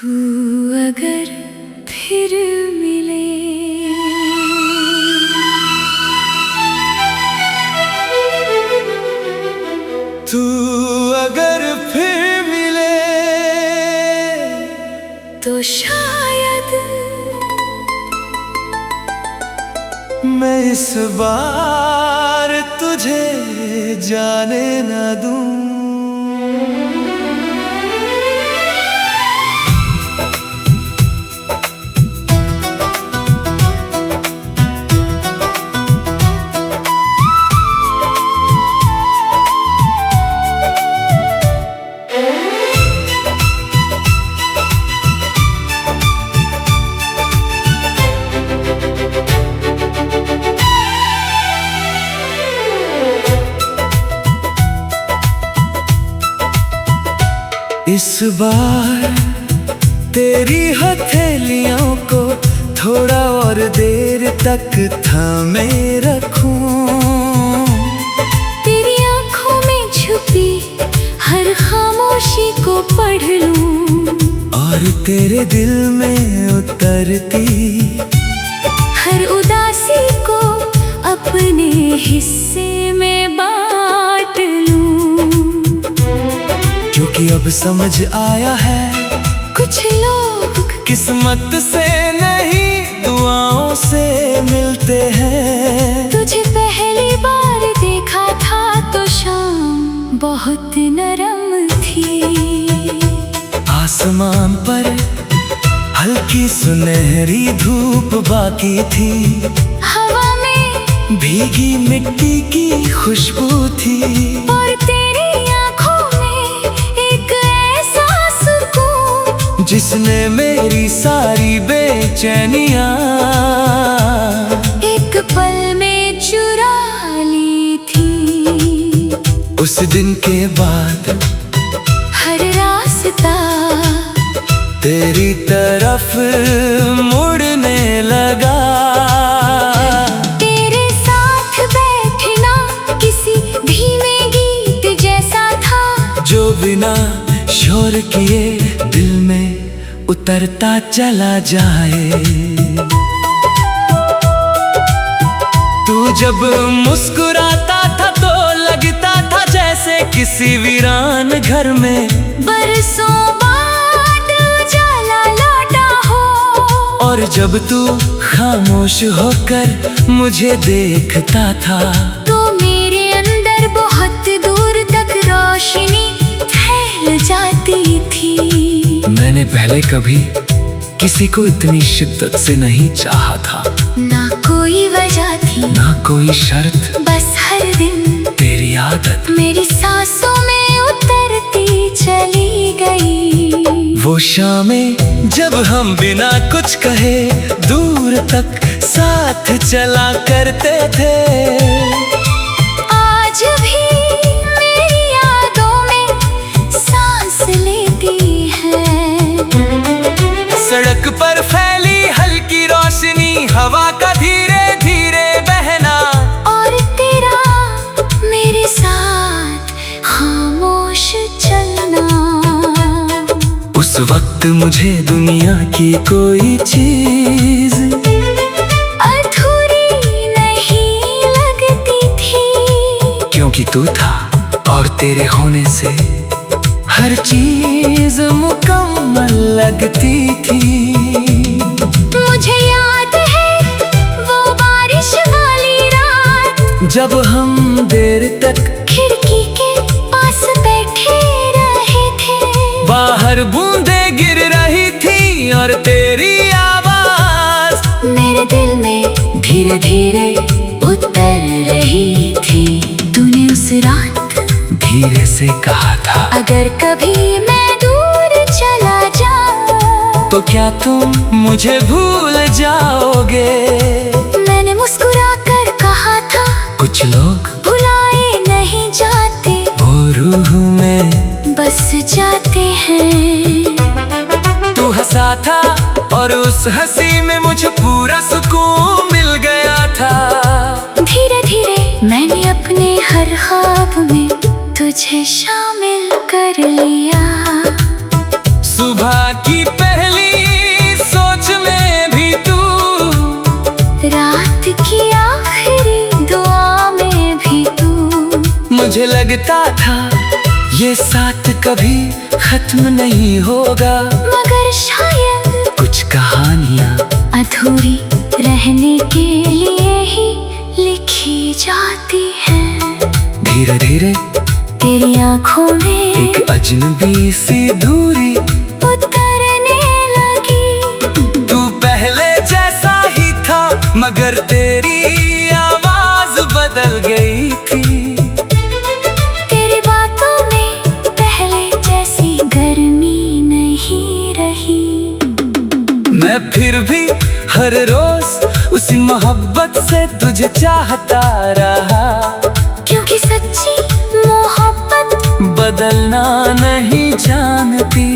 तू अगर फिर मिले तू अगर फिर मिले तो शायद मैं इस बार तुझे जाने न दूं। इस बार तेरी हथेलियों को थोड़ा और देर तक थामे रखूं। तेरी आंखों में छुपी हर खामोशी को पढ़ लूं और तेरे दिल में उतरती हर उदासी को अपने हिस्से में बांट लूं। जो कि अब समझ आया है कुछ लोग किस्मत से नहीं दुआओं से मिलते हैं। तुझे पहली बार देखा था तो शाम बहुत नरम थी। आसमान पर हल्की सुनहरी धूप बाकी थी। हवा में भीगी मिट्टी की खुशबू थी और तेरी आंखों में एक ऐसा सुकून जिसने मेरी सारी बेचैनियां एक पल में चुरा ली थी। उस दिन के बाद हर रास्ता तेरी तरफ मुड़ने लगा। तेरे साथ बैठना किसी धीमे गीत जैसा था जो बिना शोर किए दिल में उतरता चला जाए। तू जब मुस्कुराता था तो लगता था जैसे किसी वीरान घर में बरसों बाद उजाला लौटा हो। और जब तू खामोश होकर मुझे देखता था तो मेरे अंदर बहुत दूर तक रोशनी फैल जाती थी। मैंने पहले कभी किसी को इतनी शिद्दत से नहीं चाहा था। ना कोई वजह थी ना कोई शर्त, बस हर दिन तेरी आदत मेरी सांसों में उतरती चली गई। वो शामें जब हम बिना कुछ कहे दूर तक साथ चला करते थे। आज भी मेरी यादों में सांस लेती है। सड़क पर फैली हल्की रोशनी, हवा का धीरे धीरे बहना और तेरा मेरे साथ खामोश चलना। उस वक्त मुझे दुनिया की कोई चीज अधूरी नहीं लगती थी क्योंकि तू था और तेरे होने से हर चीज मुकम्मल लगती थी। मुझे याद है वो बारिश वाली रात जब हम देर तक खिड़की के पास बैठे रहे थे। बाहर बूंदें गिर रही थी और तेरी आवाज मेरे दिल में धीरे धीरे उतर रही थी। तूने उस रात धीरे से कहा था अगर कभी मैं दूर चला जाऊं तो क्या तुम मुझे भूल जाओगे। मैंने मुस्कुरा कर कहा था कुछ लोग भुलाए नहीं जाते, वो रूह में बस जाते हैं। तू हंसा था और उस हंसी में मुझे पूरा सुकून मिल गया था। धीरे धीरे मैंने अपने हर ख्वाब में तुझे शामिल कर लिया। सुबह सुबह की पहली सोच में भी तू, रात की आखिरी दुआ में भी तू। मुझे लगता था ये साथ कभी खत्म नहीं होगा, मगर शायद कुछ कहानियाँ अधूरी रहने के लिए ही लिखी जाती हैं। धीरे धीरे तेरी आंखों में एक अजनबी सी दूरी उतरने लगी। तू पहले जैसा ही था मगर तेरी आवाज बदल गई थी। तेरी बातों में पहले जैसी गर्मी नहीं रही। मैं फिर भी हर रोज उसी मोहब्बत से तुझे चाहता रहा, क्योंकि सच्ची मोहब्बत बदलना नहीं जानती।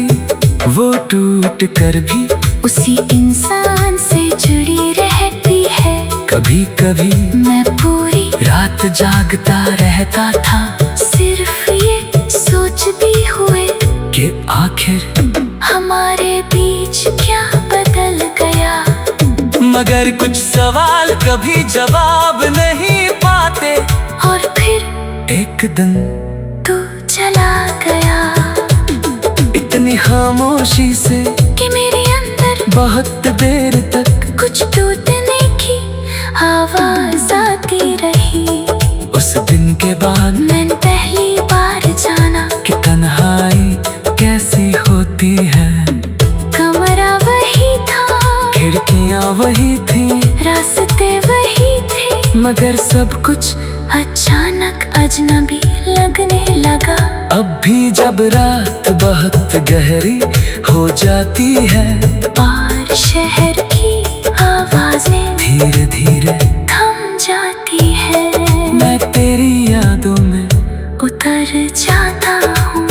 वो टूट कर भी उसी इंसान से जुड़ी रहती है। कभी कभी मैं पूरी रात जागता रहता था, सिर्फ ये सोच भी हुए कि आखिर हमारे बीच क्या बदल गया। मगर कुछ सवाल कभी जवाब नहीं पाते। और फिर एक दिन तू चला गया, इतनी खामोशी से कि मेरे अंदर बहुत देर तक कुछ टूटने की आवाज आती रही। उस दिन के बाद मैंने पहली बार जाना कि तन्हाई कैसी होती है। कमरा वही था, खिड़कियाँ वही थी, रास्ते वही थे, मगर सब कुछ अचानक अजनबी लगने लगा। अब भी जब रात बहुत गहरी हो जाती है और शहर की आवाजें धीरे धीरे थम जाती है, मैं तेरी यादों में उतर जाता हूँ।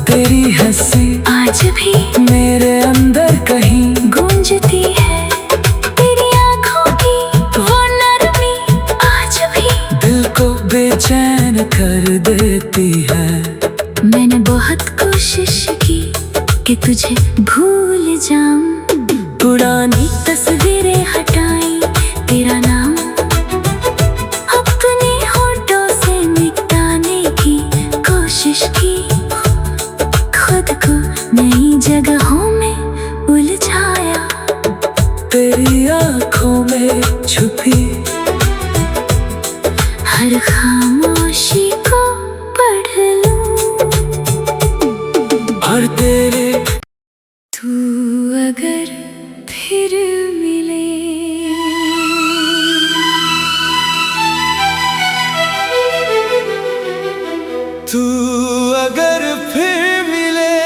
तेरी हंसी आज भी मेरे अंदर कहीं गूंजती है। तेरी आंखों की वो नरमी आज भी दिल को बेचैन कर देती है। मैंने बहुत कोशिश की कि तुझे भूल जाऊं, पुरानी तस्वीरें हटाई, तेरा नाम अपने होठों से मिटाने की कोशिश की, खुद को नई जगहों में उलझाया। तेरी आंखों में छुपी हर खामोशी को पढ़ लूं, और तेरे तू अगर फिर मिले। तू अगर फिर मिले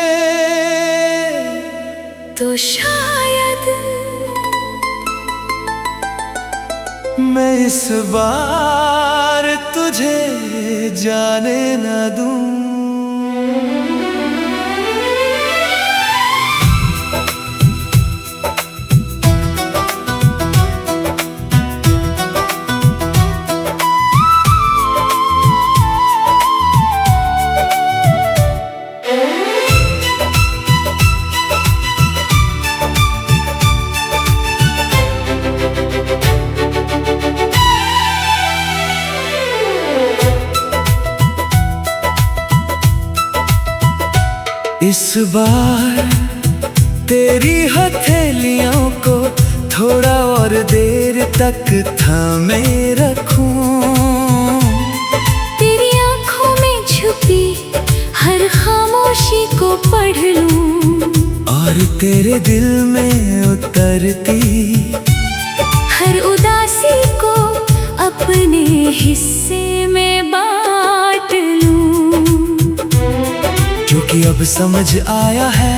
तो शायद मैं इस बार तुझे जाने न दूं। इस बार तेरी हथेलियों को थोड़ा और देर तक थामे रखूं। तेरी आंखों में छुपी हर खामोशी को पढ़ लूं, और तेरे दिल में उतरती हर उदासी को अपने हिस्से में बांट लूं। क्योंकि अब समझ आया है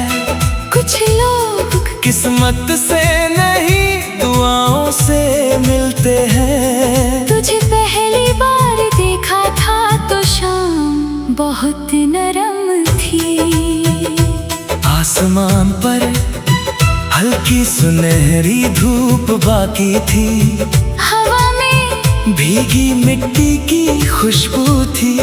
कुछ लोग किस्मत से नहीं दुआओं से मिलते हैं। तुझे पहली बार देखा था तो शाम बहुत नरम थी। आसमान पर हल्की सुनहरी धूप बाकी थी, हवा में भीगी मिट्टी की खुशबू थी।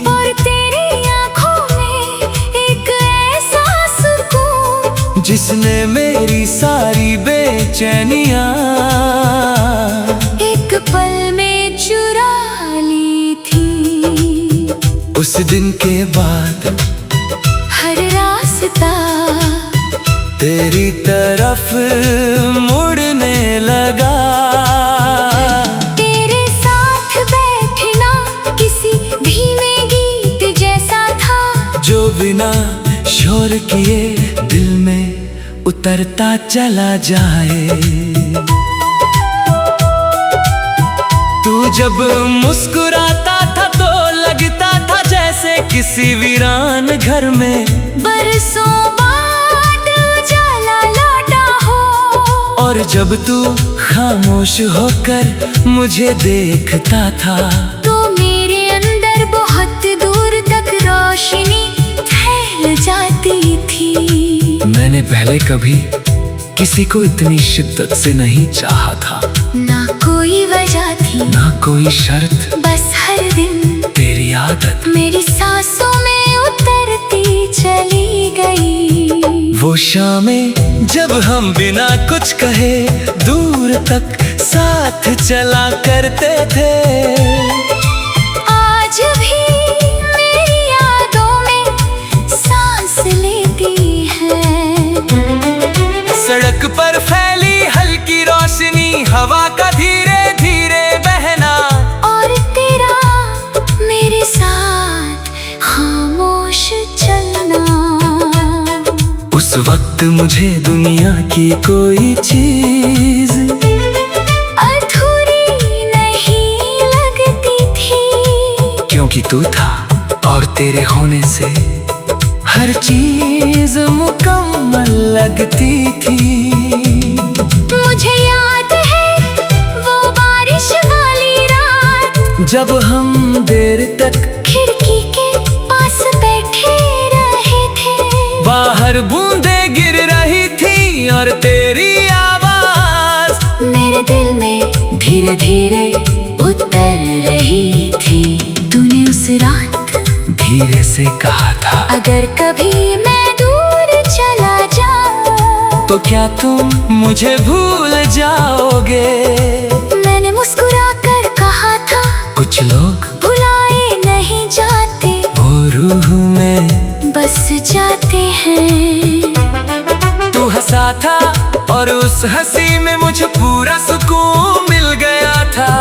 और तेरी आंखों में एक ऐसा सुकून जिसने मेरी सारी बेचैनियां एक पल में चुरा ली थी। उस दिन के बाद हर रास्ता तेरी तरफ मुड़ने लगा। तेरे साथ बैठना किसी धीमे गीत जैसा था, जो बिना शोर किए दिल में उतरता चला जाए। तू जब मुस्कुराता था तो लगता था जैसे किसी वीरान घर में बरसों बाद उजाला लौटा हो। और जब तू खामोश होकर मुझे देखता था तो मेरे अंदर बहुत दूर तक रोशनी फैल जाती थी। मैंने पहले कभी किसी को इतनी शिद्दत से नहीं चाहा था। ना कोई वजह थी, ना कोई शर्त, बस हर दिन तेरी आदत मेरी सांसों में उतरती चली गई। वो शामें जब हम बिना कुछ कहे दूर तक साथ चला करते थे। आज भी मेरी यादों में सांस लेती है। सड़क पर फैली हल्की रोशनी, हवा का धीरे धीरे बहना, और तेरा मेरे साथ खामोश चलना। उस वक्त मुझे दुनिया की कोई चीज अधूरी नहीं लगती थी, क्योंकि तू था और तेरे होने से हर चीज मुकम्मल लगती थी। मुझे याद है वो बारिश वाली रात, जब हम देर तक खिड़की के पास बैठे रहे थे। बाहर बूंदें गिर रही थी और तेरी आवाज मेरे दिल में धीरे धीरे उतर रही थी। तूने उस रात धीरे से कहा था, अगर कभी मैं दूर चला जाऊं तो क्या तुम मुझे भूल जाओगे? मैंने मुस्कुरा कर कहा था, कुछ लोग भुलाए नहीं जाते, वो रूह में बस जाते हैं। तू हंसा था और उस हंसी में मुझे पूरा सुकून मिल गया था।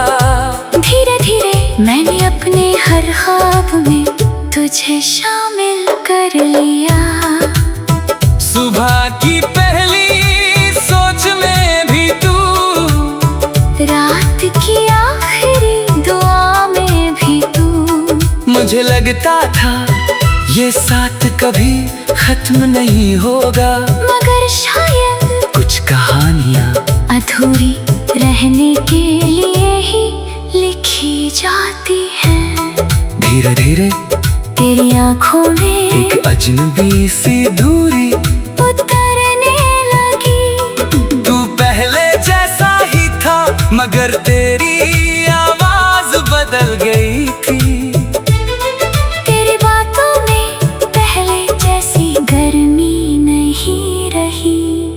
धीरे धीरे मैंने अपने हर ख्वाब में तुझे शामिल कर लिया। सुबह की पहली सोच में भी तू, रात की आखिरी दुआ में भी तू। मुझे लगता था ये साथ कभी खत्म नहीं होगा, मगर शायद कुछ कहानियाँ अधूरी रहने के लिए ही लिखी जाती हैं। धीरे धीरे तेरी आंखों में एक अजनबी सी दूरी उतरने लगी। तू पहले जैसा ही था मगर तेरी आवाज बदल गई थी। तेरी बातों में पहले जैसी गर्मी नहीं रही।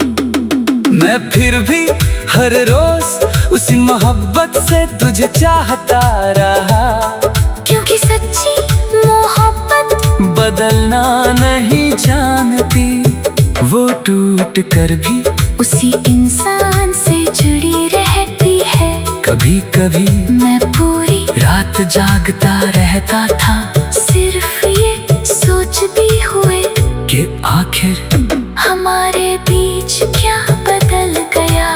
मैं फिर भी हर रोज उसी मोहब्बत से तुझे चाहता रहा, क्योंकि सच्ची मोहब्बत बदलना नहीं जानती। वो टूट कर भी उसी इंसान से जुड़ी रहती है। कभी कभी मैं पूरी रात जागता रहता था, सिर्फ ये सोचती हुए कि आखिर हमारे बीच क्या बदल गया।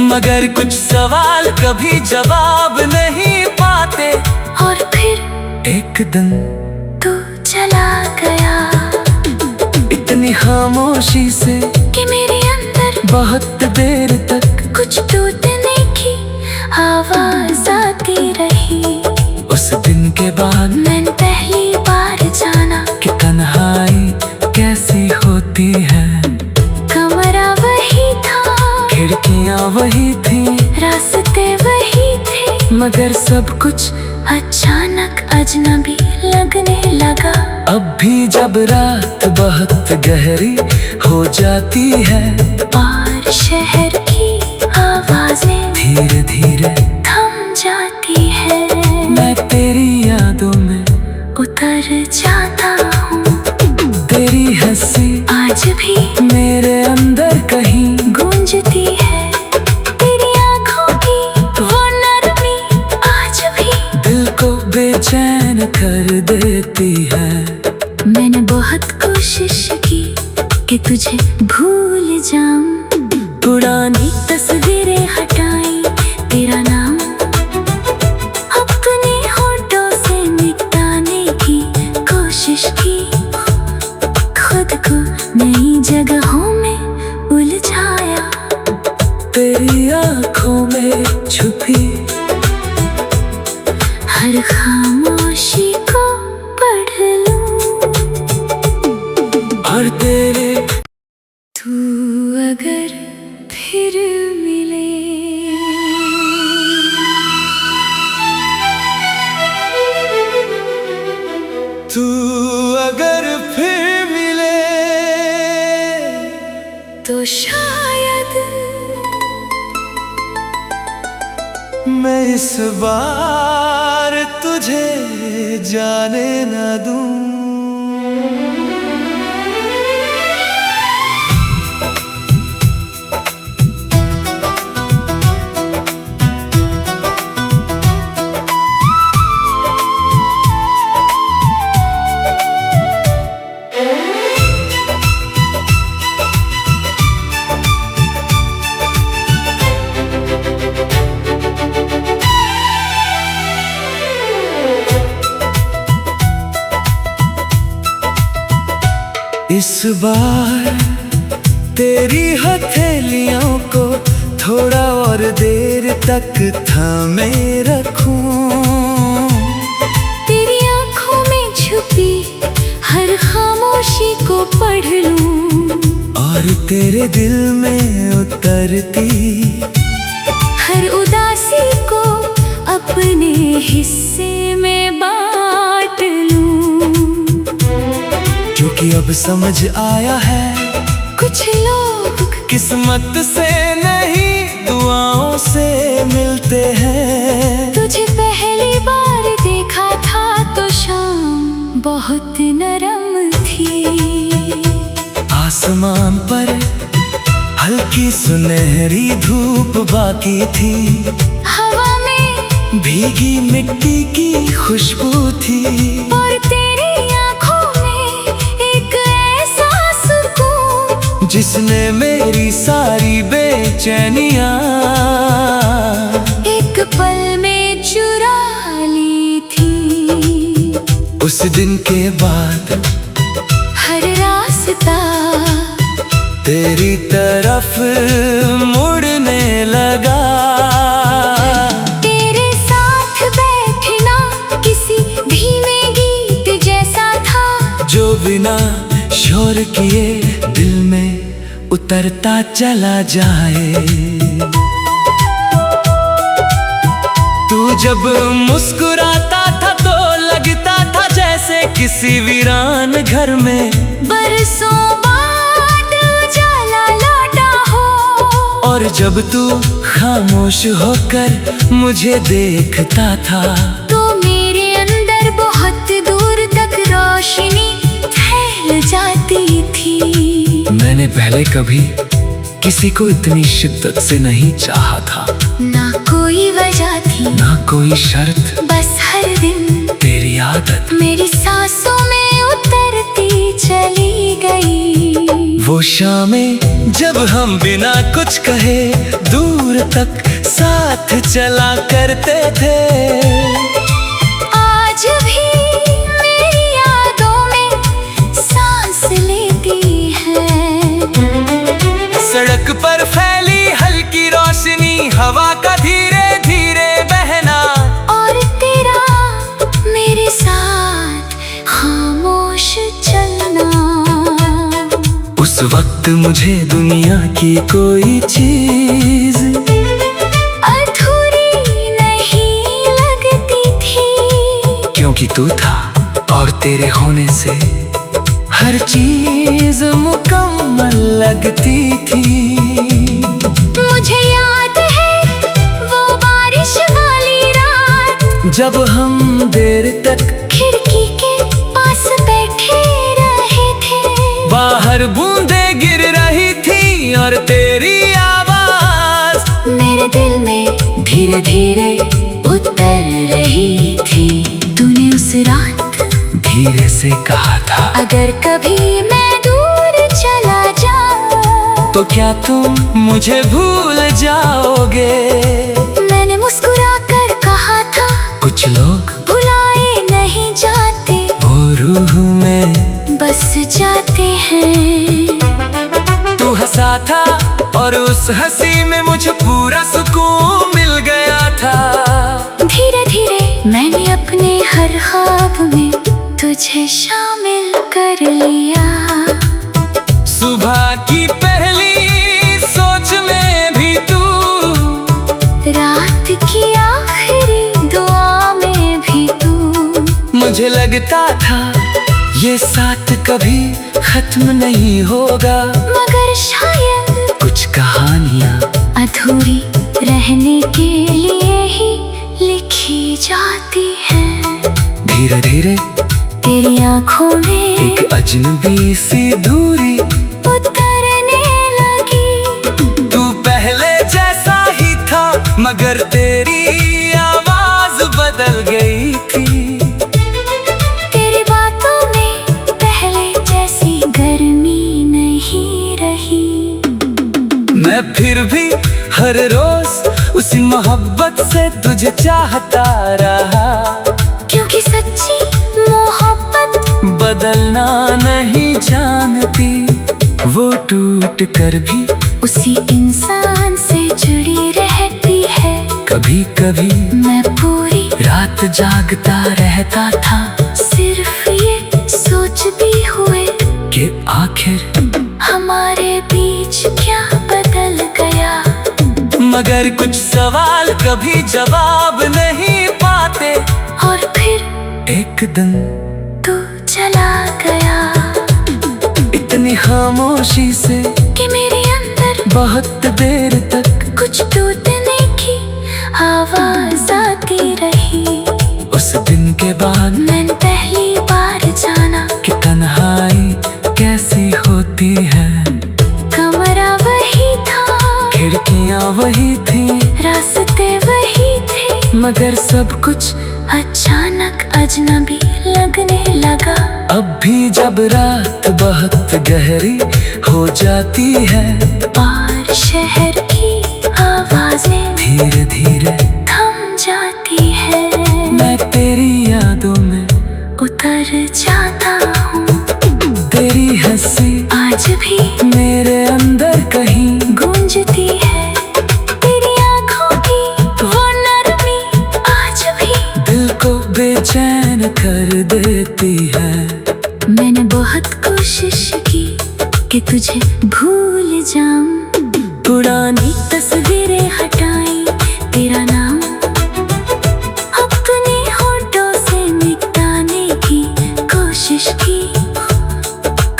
मगर कुछ सवाल कभी जवाब नहीं पाते। और फिर एक दिन तू चला गया, इतनी खामोशी से कि मेरे अंदर बहुत देर तक कुछ टूटने की आवाज आती रही। उस दिन के बाद मैंने पहली बार जाना कि तन्हाई कैसी होती है। कमरा वही था, खिड़कियाँ वही थी, रास्ते वही थे, मगर सब कुछ अचानक अजनबी लगने लगा। अब भी जब रात बहुत गहरी हो जाती है और शहर की आवाजें धीरे धीरे थम जाती है, मैं तेरी यादों में उतर जाता हूँ। तेरी हंसी आज भी मेरे अंदर कहीं गूंजती है, तेरी आँखों की वो नरमी आज भी दिल को बेचैन कर देती है। मैंने बहुत कोशिश की कि तुझे भूल जाऊं, पुरानी तस्वीरें हटाई, तेरा नाम अपने होठों से मिटाने की कोशिश की, खुद को नई जगहों में उलझाया। तेरी आँखों में छुपी हर खामोशी को पढ़ लूं, और तेरे तू अगर फिर मिले। तू अगर फिर मिले तो शायद मैं इस बार तुझे जाने न दूं। इस बार तेरी हथेलियों को थोड़ा और देर तक थामे रखूं, तेरी आँखों में छुपी हर खामोशी को पढ़ लूं, और तेरे दिल में उतरती हर उदासी को अपने हिस्से में बांट लूं। क्योंकि अब समझ आया है कुछ लोग किस्मत से नहीं दुआओं से मिलते हैं। तुझे पहली बार देखा था तो शाम बहुत नरम थी, आसमान पर हल्की सुनहरी धूप बाकी थी, हवा में भीगी मिट्टी की खुशबू थी, और तेरी आँखों में एक ऐसा सुकून जिसने मेरी सारी बेचैनियाँ एक पल में चुरा ली थी। उस दिन के बाद हर रास्ता तेरी तरफ मुड़ने लगा, तेरे साथ बैठना किसी धीमे गीत जैसा था, जो बिना शोर किए दिल में उतरता चला जाए। तू जब मुस्कुराता था तो लगता था जैसे किसी वीरान घर में बरसों बाद उजाला लौटा हो, और जब तू खामोश होकर मुझे देखता था तो मेरे अंदर बहुत दूर तक रोशनी फैल जाती थी। मैंने पहले कभी किसी को इतनी शिद्दत से नहीं चाहा था, ना कोई वजह थी, ना कोई शर्त, बस हर दिन तेरी आदत मेरी सांसों में उतरती चली गई। वो शामें जब हम बिना कुछ कहे दूर तक साथ चला करते थे, आज भी मेरी यादों में सांस लेती है। सड़क पर फैली हल्की रोशनी, हवा का धीरे धीरे बहना, और तेरा मेरे साथ खामोश चलना। उस वक्त मुझे दुनिया की कोई चीज अधूरी नहीं लगती थी, क्योंकि तू था और तेरे होने से हर चीज मुकम्मल लगती थी। मुझे याद है वो बारिश वाली रात, जब हम देर तक खिड़की के पास बैठे रहे थे। बाहर बूंदें गिर रही थी और तेरी आवाज मेरे दिल में धीरे धीरे उतर रही थी। तूने उस रात धीरे से कहा था, अगर कभी मैं दूर चला जाऊं तो क्या तुम मुझे भूल जाओगे। मैंने मुस्कुरा कर कहा था, कुछ लोग भुलाए नहीं जाते, वो रूह में बस जाते हैं। तू हंसा था और उस हंसी में मुझे पूरा सुकून मिल गया था। धीरे धीरे मैंने अपने हर ख्वाब में तुझे शामिल कर लिया। सुबह की पहली सोच में भी तू, रात की आखिरी दुआ में भी तू। मुझे लगता था ये साथ कभी खत्म नहीं होगा, मगर शायद कुछ कहानियाँ अधूरी रहने के लिए ही लिखी जाती हैं। धीरे धीरे तेरी आंखों में एक अजनबी सी दूरी उतरने लगी। तू पहले जैसा ही था मगर तेरी आवाज बदल गई थी। तेरी बातों में पहले जैसी गर्मी नहीं रही। मैं फिर भी हर रोज उसी मोहब्बत से तुझे चाहता रहा, क्योंकि सच्ची मोहब्बत बदलना नहीं जानती। वो टूट कर भी उसी इंसान से जुड़ी रहती है। कभी कभी मैं पूरी रात जागता रहता था, सिर्फ ये सोच भी हुए कि आखिर हमारे बीच क्या बदल गया। मगर कुछ सवाल कभी जवाब नहीं पाते। और फिर एक दिन तू चला गया, इतनी खामोशी से कि मेरे अंदर बहुत देर तक कुछ टूटने की आवाज आती रही। उस दिन के बाद मैंने पहली बार जाना कि तन्हाई कैसी होती है। कमरा वही था, खिड़कियां वही थी, रास्ते वही थे, मगर सब कुछ अचानक अजनबी लगने लगा। अब भी जब रात बहुत गहरी हो जाती है और शहर की आवाजें धीरे धीरे थम जाती है, मैं तेरी यादों में उतर जाता हूँ। तेरी हंसी आज भी मेरे अंदर कहीं गूंजती है, तेरी आंखों की वो नरमी आज भी दिल को बेचैन कर देती है। मैंने बहुत कोशिश की कि तुझे भूल जाऊं, पुरानी तस्वीरें हटाई, तेरा नाम अपने होठों से मिटाने की कोशिश की,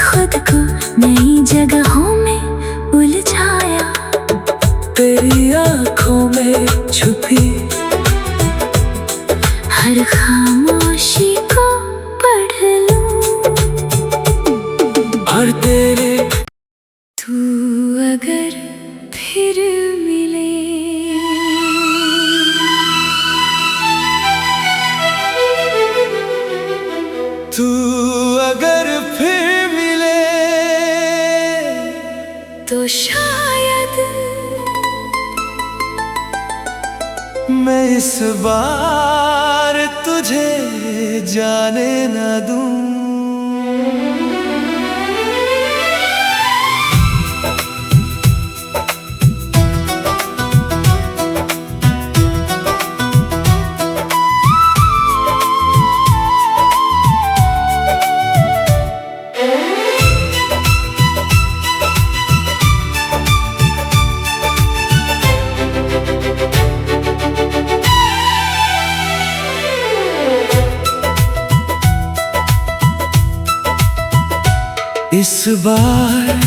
खुद को नई जगहों में उलझाया। तेरी आंखों में छुपी हर खामोशी को पढ़ लूं, और तेरे तू अगर फिर मिले। तू अगर फिर मिले तो शायद मैं इस बार तुझे जाने न दूं। इस बार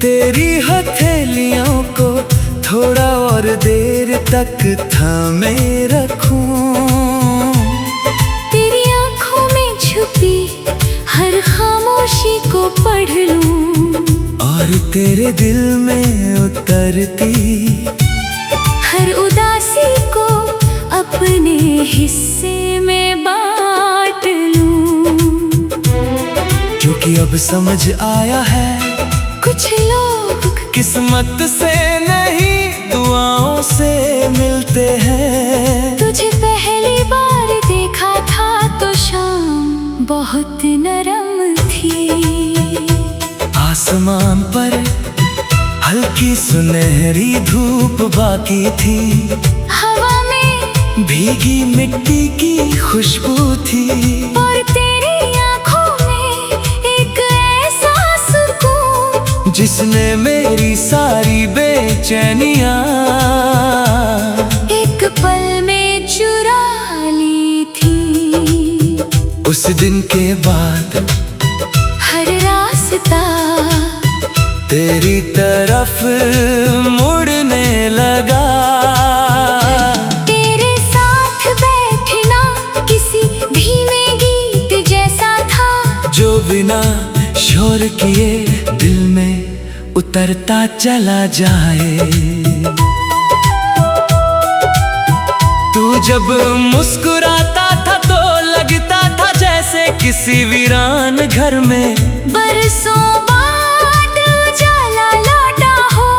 तेरी हथेलियों को थोड़ा और देर तक थामे रखूं, तेरी आंखों में छुपी हर खामोशी को पढ़ लूं, और तेरे दिल में उतरती हर उदासी को अपने हिस्से में बांट लूं। क्योंकि अब समझ आया है कुछ लोग किस्मत से नहीं दुआओं से मिलते हैं। तुझे पहली बार देखा था तो शाम बहुत नरम थी, आसमान पर हल्की सुनहरी धूप बाकी थी, हवा में भीगी मिट्टी की खुशबू थी, और तेरी आंखों में एक ऐसा सुकून जिसने मेरी सारी बेचैनियां एक पल में चुरा ली थी। उस दिन के बाद हर रास्ता तेरी तरफ मुड़ने लगा, तेरे साथ बैठना किसी धीमे गीत जैसा था, जो बिना शोर किए दिल में उतरता चला जाए। तू जब मुस्कुराता था तो लगता था जैसे किसी वीरान घर में बरसों बाद उजाला लौटा हो,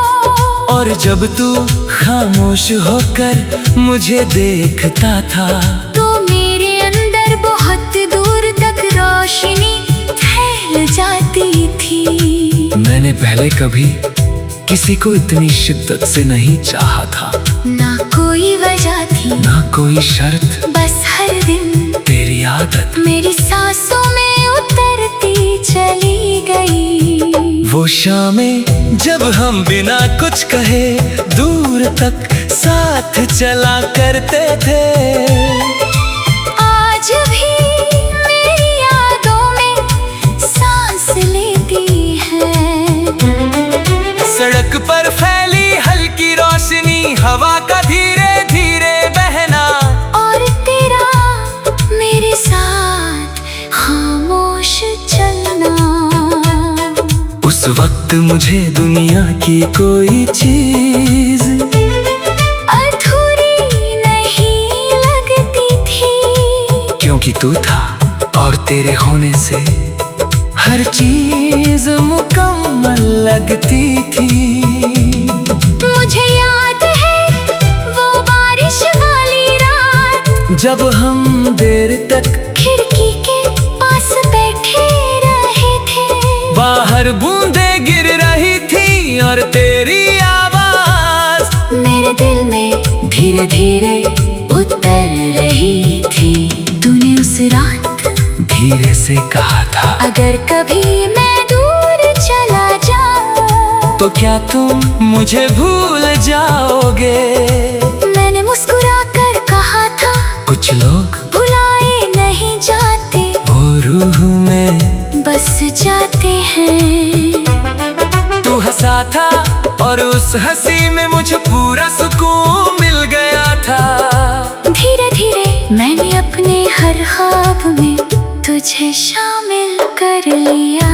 और जब तू खामोश होकर मुझे देखता था तो मेरे अंदर बहुत दूर तक रोशनी फैल जाती थी। मैंने पहले कभी किसी को इतनी शिद्दत से नहीं चाहा था, ना कोई वजह थी ना कोई शर्त, बस हर दिन तेरी आदत मेरी सांसों में उतरती चली गई। वो शामें जब हम बिना कुछ कहे दूर तक साथ चला करते थे, आज भी मेरी यादों में सांस लेती है। सड़क पर फैली हल्की रोशनी, हवा का धीरे धीरे बहना, और तेरा मेरे साथ खामोश चलना। उस वक्त मुझे दुनिया की कोई चीज अधूरी नहीं लगती थी, क्योंकि तू था और तेरे होने से हर चीज मुकम्मल लगती थी। मुझे याद है वो बारिश वाली रात, जब हम देर तक खिड़की के पास बैठे रहे थे, बाहर बूंदें गिर रही थी और तेरी आवाज मेरे दिल में धीरे धीरे उतर रही थी। तूने उस रात धीरे से कहा था, अगर कभी मैं दूर चला जाऊं तो क्या तुम मुझे भूल जाओगे। मैंने मुस्कुरा कर कहा था, कुछ लोग भुलाए नहीं जाते, वो रूह में बस जाते हैं। तू हंसा था और उस हंसी में मुझे पूरा सुकून मिल गया था। धीरे धीरे मैंने अपने हर ख्वाब में तुझे शामिल कर लिया।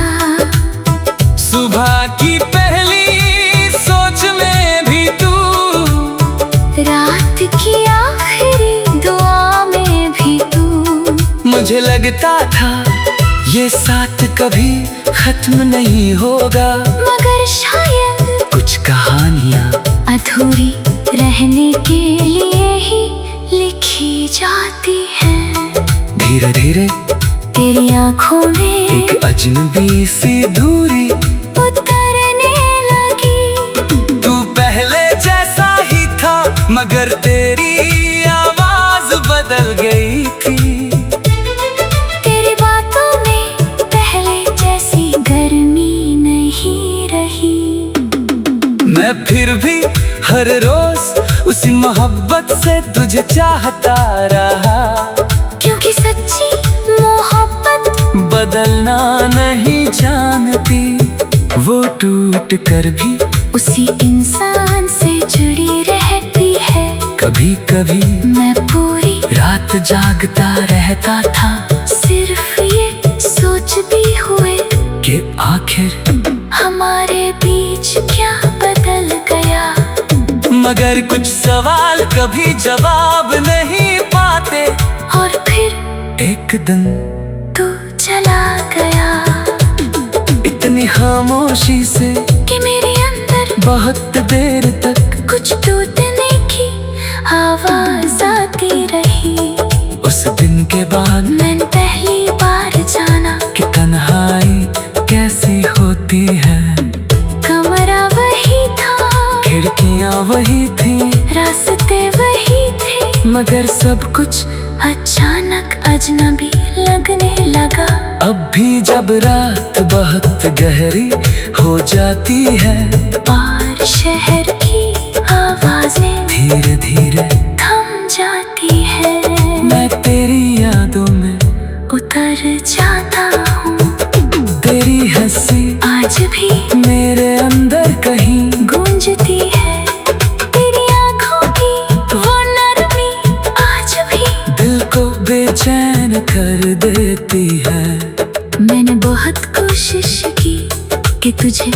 सुबह की पहली सोच में भी तू, रात की आखिरी दुआ में भी तू। मुझे लगता था ये साथ कभी खत्म नहीं होगा, मगर शायद कुछ कहानियाँ अधूरी रहने के लिए ही लिखी जाती है। धीरे धीरे तेरी आंखों में एक अजनबी सी दूरी उतरने लगी। तू पहले जैसा ही था मगर तेरी आवाज बदल गई थी। तेरी बातों में पहले जैसी गर्मी नहीं रही। मैं फिर भी हर रोज उसी मोहब्बत से तुझे चाहता रहा, क्योंकि सच्ची मोहब्बत बदलना नहीं जानती। वो टूट कर भी उसी इंसान से जुड़ी रहती है। कभी कभी मैं पूरी रात जागता रहता था, सिर्फ ये सोच भी हुए कि आखिर हमारे बीच क्या बदल गया। मगर कुछ सवाल कभी जवाब नहीं पाते, और फिर एक दिन तू चला गया, इतनी खामोशी से कि मेरे अंदर बहुत देर तक कुछ टूटने की आवाज आती रही। उस दिन के बाद मैंने पहली बार जाना कि तन्हाई कैसी होती है। कमरा वही था, खिड़कियां वही थी, रास्ते वही थे, मगर सब कुछ अचानक अजनबी लगने लगा। अब भी जब रात बहुत गहरी हो जाती है और शहर की आवाजें धीरे धीरे थम जाती है, मैं तेरी यादों में उतर जाता हूँ। तेरी हंसी आज भी मेरे अंदर कहीं गूंजती है, तेरी आँखों की वो नरमी आज भी दिल को बेचैन कर देती है। मैंने बहुत कोशिश की कि तुझे